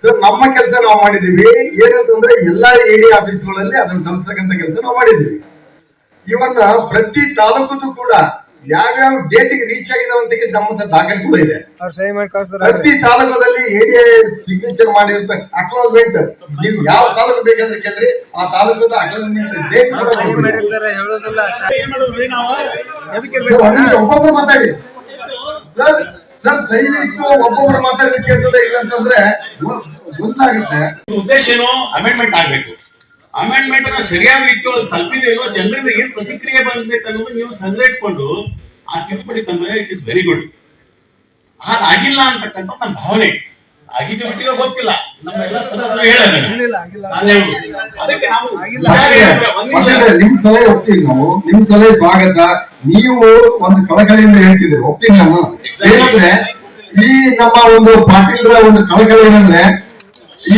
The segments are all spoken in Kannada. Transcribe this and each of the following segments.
ಸರ್, ನಮ್ಮ ಕೆಲಸ ನಾವು ಮಾಡಿದೀವಿ. ಏನಂತಂದ್ರೆ ಎಲ್ಲಾ ಎಡಿ ಆಫೀಸ್ಗಳಲ್ಲಿ ಅದನ್ನ ತಲುಪಿಸಕ್ಕಂತ ಕೆಲಸ ನಾವು ಮಾಡಿದೀವಿ. ಇವನ್ನ ಪ್ರತಿ ತಾಲೂಕುದು ಕೂಡ ಯಾವ್ಯಾವ ಡೇಟ್ಗೆ ರೀಚ್ ಆಗಿದಾವ ಅಂತ ನಮ್ಮ ದಾಖಲೆ ಕೂಡ ಇದೆ. ಪ್ರತಿ ತಾಲೂಕದಲ್ಲಿ ಎಡಿ ಸಿಗ್ನೇಚರ್ ಮಾಡಿರ್ತ ಅಕ್ನಾಲಜ್ಮೆಂಟ್ ನೀವು ಯಾವ ತಾಲೂಕು ಬೇಕಂದ್ರೆ ಕೇಳ್ರಿ, ಆ ತಾಲೂಕದ ಅಕ್ನಾಲಜ್ಮೆಂಟ್ ಡೇಟ್ ಕೂಡ ಒಬ್ಬೊಬ್ರು ಮಾತಾಡಿ ಸರ್. ಸರ್ ದಯವಿಟ್ಟು ಒಬ್ಬೊಬ್ರು ಮಾತಾಡೋದಕ್ಕೆ ಇರ್ತದೆ, ಇಲ್ಲ ಅಂತಂದ್ರೆ ಗೊತ್ತಾಗುತ್ತೆ. ಉದ್ದೇಶ ಏನು? ಅಮೆಂಡ್ಮೆಂಟ್ ಆಗ್ಬೇಕು. ಅಮೆಂಡ್ಮೆಂಟ್ ಸರಿಯಾದ ರೀತಿ ತಲುಪಿದೆ ಇಲ್ವೋ, ಜನರಿಂದ ಏನ್ ಪ್ರತಿಕ್ರಿಯೆ ಬಂದೈತೆ ಅನ್ನೋದು ನೀವು ಸಂಗ್ರಹಿಸಿಕೊಂಡು ಆ ತಿದ್ದುಪಡಿ ತಂದ್ರೆ ಇಟ್ ಇಸ್ ವೆರಿ ಗುಡ್. ಆಗಿಲ್ಲ ಅಂತಕ್ಕಂಥ ನನ್ನ ಭಾವನೆ. ಆಗಿದ್ದು ಬಿಟ್ಟಿರೋ ಗೊತ್ತಿಲ್ಲ, ನಮ್ಮೆಲ್ಲ ಸದಸ್ಯರು ಅದಕ್ಕೆ ನಾವು ನಿಮ್ ಸಲಹೆ ಒಪ್ತೀವಿ ನಾವು. ನಿಮ್ ಸಲಹೆ ಸ್ವಾಗತ. ನೀವು ಒಂದು ಕಳಕಳಿಯಿಂದ ಹೇಳ್ತಿದ್ರಿ, ಒಪ್ತೀನಿ ನಾನು. ಏನಂದ್ರೆ ಈ ನಮ್ಮ ಒಂದು ಪಾಟೀಲರ ಒಂದು ಕಳಕಳಿ ಏನಂದ್ರೆ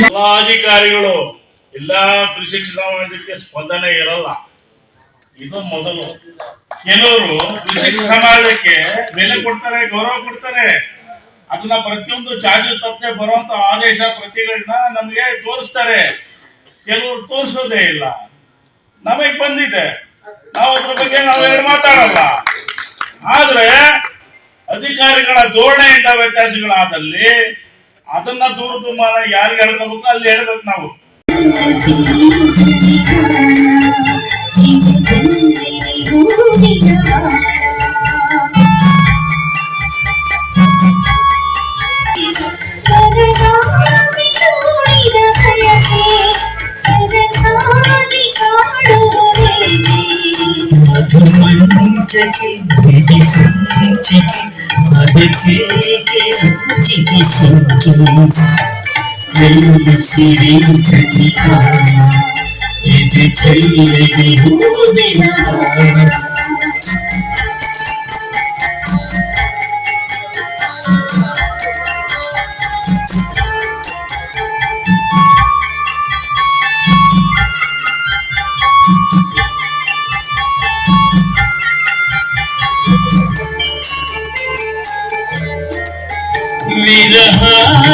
ಎಲ್ಲಾ ಅಧಿಕಾರಿಗಳು ಎಲ್ಲಾ ಕೃಷಿ ಸಮಾಜಕ್ಕೆ ಸ್ಪಂದನೆ ಇರಲ್ಲ. ಇದು ಮೊದಲು. ಕೆಲವರು ಕೃಷಿ ಸಮಾಜಕ್ಕೆ ಬೆಲೆ ಕೊಡ್ತಾರೆ, ಗೌರವ ಕೊಡ್ತಾರೆ. ಅದನ್ನ ಪ್ರತಿಯೊಂದು ಚಾಚು ತಪ್ಪದೆ ಬರುವಂತ ಆದೇಶ ಪ್ರತಿಗಳನ್ನ ನಮ್ಗೆ ತೋರಿಸ್ತಾರೆ. ಕೆಲವರು ತೋರಿಸೋದೇ ಇಲ್ಲ. ನಮಗ್ ಬಂದಿದೆ, ನಾವು ಅದ್ರ ಬಗ್ಗೆ ನಾವೆರಡು ಮಾತಾಡಲ್ಲ. ಆದ್ರೆ ಅಧಿಕಾರಿಗಳ ಧೋರಣೆಯಿಂದ ವ್ಯತ್ಯಾಸಗಳಾದಲ್ಲಿ ಅದನ್ನ ದೂರದುಮಾನ ಯಾರಿಗೆ ಹೇಳ್ಕೋಬೇಕು ಅಲ್ಲಿ ಹೇಳ್ಬೇಕು ನಾವು.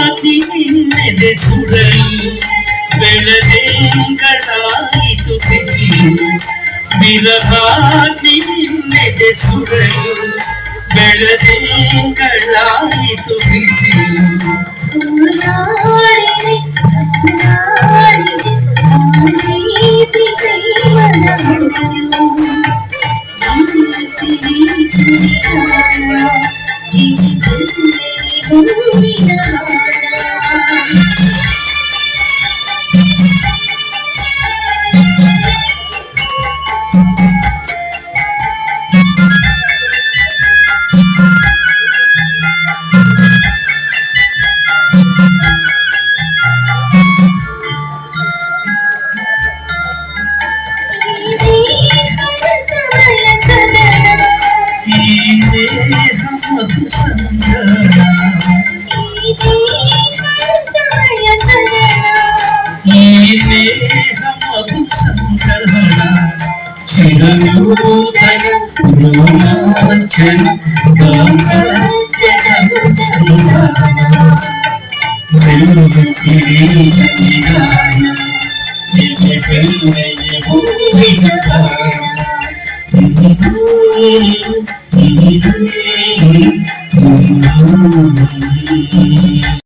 ವಿರಹಾತಿನ್ನೆದೆ ಸುಡಲು ಬೆಳದಿಂಗಳಾಯಿತು ಬಿಸಿಲು. ವಿರಹಾತಿನ್ನೆದೆ ಸುಡಲು ಬೆಳದಿಂಗಳಾಯಿತು ಬಿಸಿಲು.